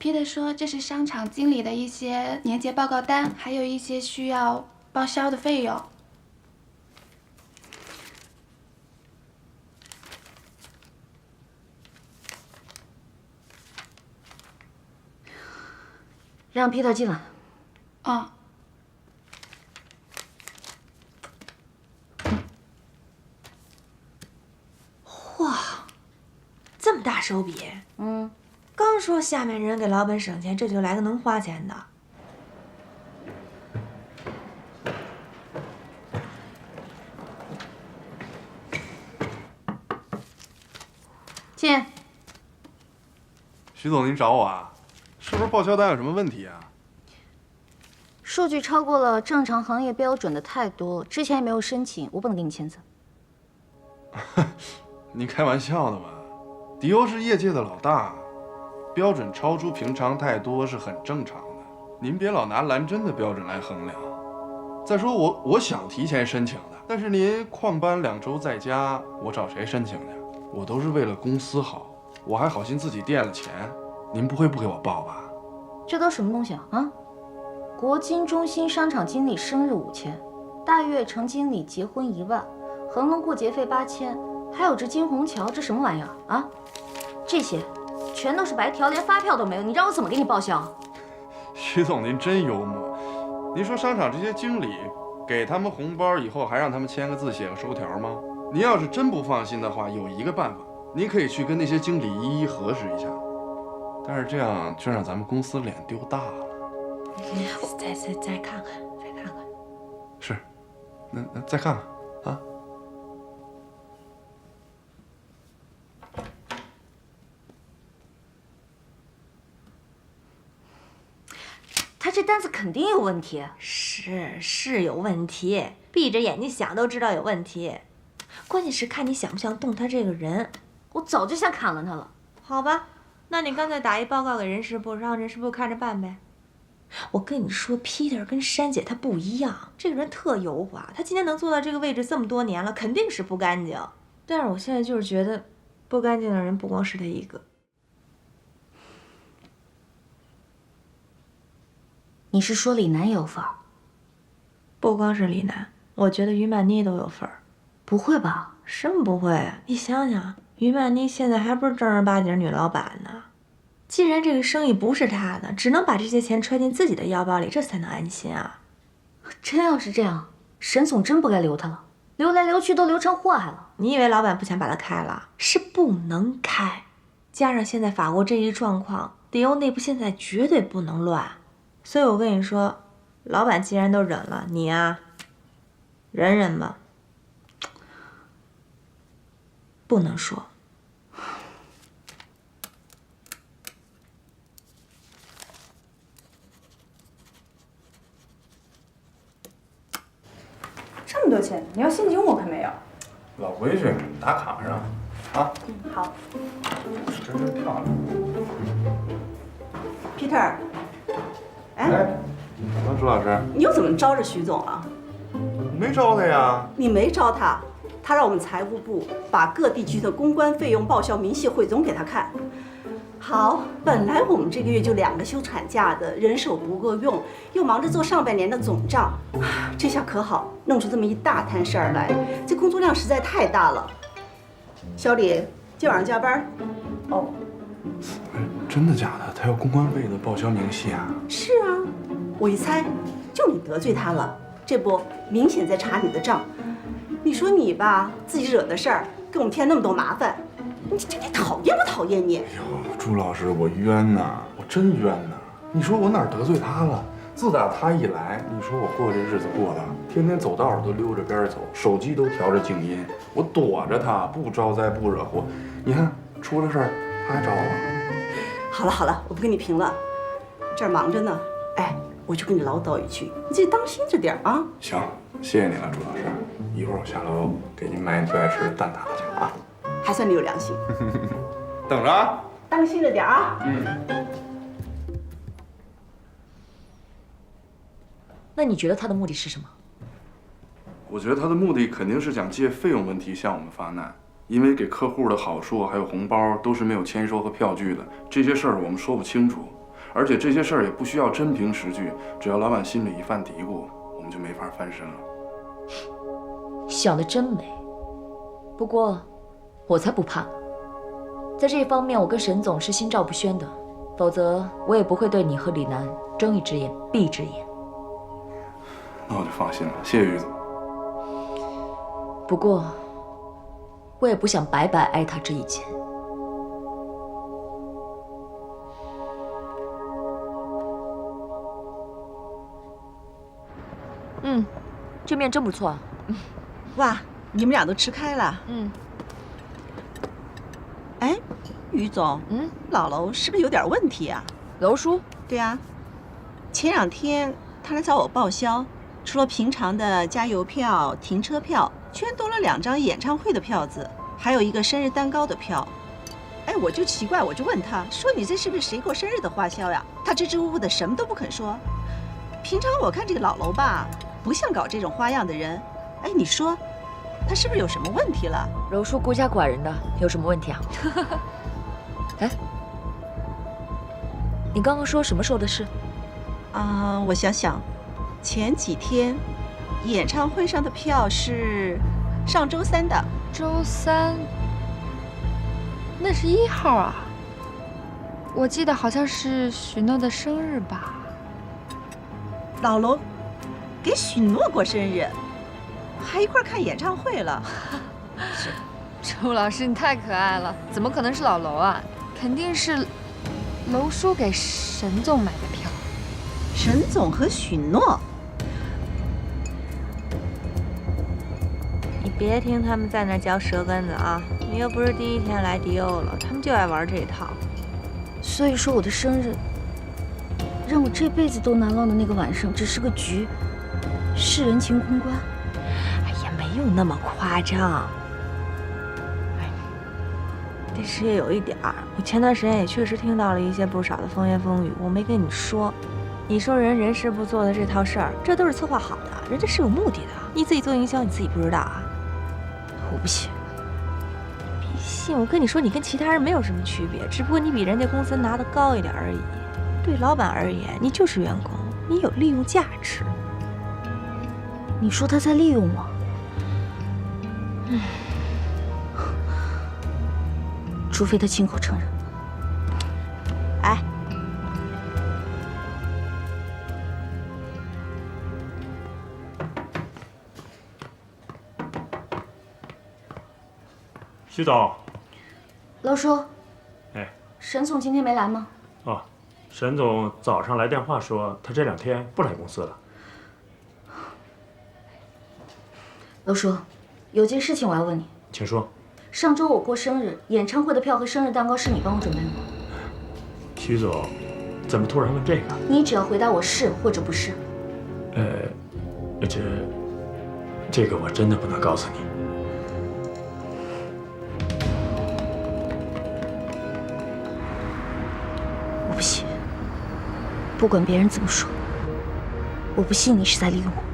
Peter 说这是商场经理的一些年节报告单，还有一些需要报销的费用。让 Peter 进来。哦。哇，这么大手笔！刚说下面人给老板省钱，这就来个能花钱的。进。徐总，您找我啊？是不是报销单有什么问题啊？数据超过了正常行业标准的太多，之前也没有申请，我不能给你签字。您开玩笑的吧？迪欧是业界的老大，标准超出平常太多是很正常的。您别老拿蓝针的标准来衡量。再说我想提前申请的，但是您旷班2周在家，我找谁申请去？我都是为了公司好，我还好心自己垫了钱，您不会不给我报吧？这都什么东西啊？啊！国金中心商场经理生日5000，大悦城经理结婚1万，恒隆过节费8000，还有这金虹桥，这什么玩意儿啊？这些全都是白条，连发票都没有，你让我怎么给你报销？徐总，您真幽默。您说商场这些经理给他们红包以后，还让他们签个字、写个收条吗？您要是真不放心的话，有一个办法，您可以去跟那些经理一一核实一下。但是这样就让咱们公司脸丢大了。再看看，再看看。是，那再看看啊。他这单子肯定有问题。是有问题，闭着眼睛想都知道有问题。关键是看你想不想动他这个人。我早就想砍了他了。好吧，那你干脆打一报告给人事部，让人事部看着办呗。我跟你说 ，Peter 跟珊姐他不一样，这个人特油滑。他今天能坐到这个位置这么多年了，肯定是不干净。但是我现在就是觉得，不干净的人不光是他一个。你是说李楠有份儿？不光是李楠，我觉得于曼妮都有份儿。不会吧？什么不会啊？你想想，于曼妮现在还不是正儿八经女老板呢。既然这个生意不是她的，只能把这些钱揣进自己的腰包里，这才能安心啊。真要是这样，沈总真不该留他了，留来留去都留成祸害了。你以为老板不想把他开了？是不能开。加上现在法国这一状况，迪欧内部现在绝对不能乱。所以我跟你说，老板既然都忍了，你啊，忍忍吧。不能说。这么多钱，你要现金我可没有。老规矩，打卡上啊。好。真漂亮。Peter，哎，朱老师，你又怎么招着徐总啊？没招他呀。你没招他，他让我们财务部把各地区的公关费用报销明细汇总给他看。好，本来我们这个月就2个休产假的，人手不够用，又忙着做上半年的总账，这下可好，弄出这么一大摊事儿来，这工作量实在太大了。小李，今晚上加班？哦。真的假的？他要公关费的报销明细啊？是啊，我一猜，就你得罪他了，这不明显在查你的账。你说你吧，自己惹的事儿，给我们添那么多麻烦，你讨厌不讨厌你？哎呦，朱老师，我冤呐，我真冤呐！你说我哪儿得罪他了？自打他一来，你说我过这日子过的，天天走道儿都溜着边走，手机都调着静音，我躲着他，不招灾不惹祸。你看出了事儿，他还找我。好了好了，我不跟你贫了，这儿忙着呢。哎，我就跟你唠叨一句，你自己当心着点啊。行，谢谢你了，朱老师。一会儿我下楼给您买你最爱吃的蛋挞去啊。还算你有良心。等着啊。当心着点啊。那你觉得他的目的是什么？我觉得他的目的肯定是想借费用问题向我们发难，因为给客户的好处还有红包都是没有签收和票据的，这些事儿我们说不清楚。而且这些事儿也不需要真凭实据，只要老板心里一犯嘀咕，我们就没法翻身了。想得真美，不过我才不怕。在这一方面，我跟沈总是心照不宣的，否则我也不会对你和李楠睁一只眼闭一只眼。那我就放心了，谢谢于总。不过，我也不想白白挨他这一剑。这面真不错啊。哇，你们俩都吃开了。哎，于总，老楼是不是有点问题啊？楼叔，对啊，前2天他来找我报销，除了平常的加油票、停车票，居然多了2张演唱会的票子，还有一个生日蛋糕的票。哎，我就奇怪，我就问他说：“你这是不是谁过生日的花销呀？”他支支吾吾的，什么都不肯说。平常我看这个老楼吧，不像搞这种花样的人。哎，你说，他是不是有什么问题了？楼叔孤家寡人的，有什么问题啊？哎，你刚刚说什么时候的事？我想想，前几天演唱会上的票是上周3的。周3，那是1号啊。我记得好像是许诺的生日吧。老楼给许诺过生日，还一块儿看演唱会了。周老师，你太可爱了，怎么可能是老楼啊？肯定是楼叔给沈总买的票。沈总和许诺，你别听他们在那嚼舌根子啊！你又不是第1天来迪欧了，他们就爱玩这一套。所以说我的生日，让我这辈子都难忘的那个晚上，只是个局，是人情公关。哎呀，没有那么夸张。但是也有一点儿，我前段时间也确实听到了一些不少的风言风语，我没跟你说。你说人事部做的这套事儿，这都是策划好的，人家是有目的的。你自己做营销，你自己不知道啊？我不信。别信，我跟你说，你跟其他人没有什么区别，只不过你比人家工资拿得高一点而已。对老板而言，你就是员工，你有利用价值。你说他在利用我？除非他亲口承认。哎，徐总，楼叔，哎，沈总今天没来吗？哦，沈总早上来电话说他这2天不来公司了。楼叔，有件事情我要问你。请说。上周我过生日，演唱会的票和生日蛋糕是你帮我准备的吗？徐总，怎么突然问这个？你只要回答我是或者不是。这个我真的不能告诉你。我不信，不管别人怎么说，我不信你是在利用我。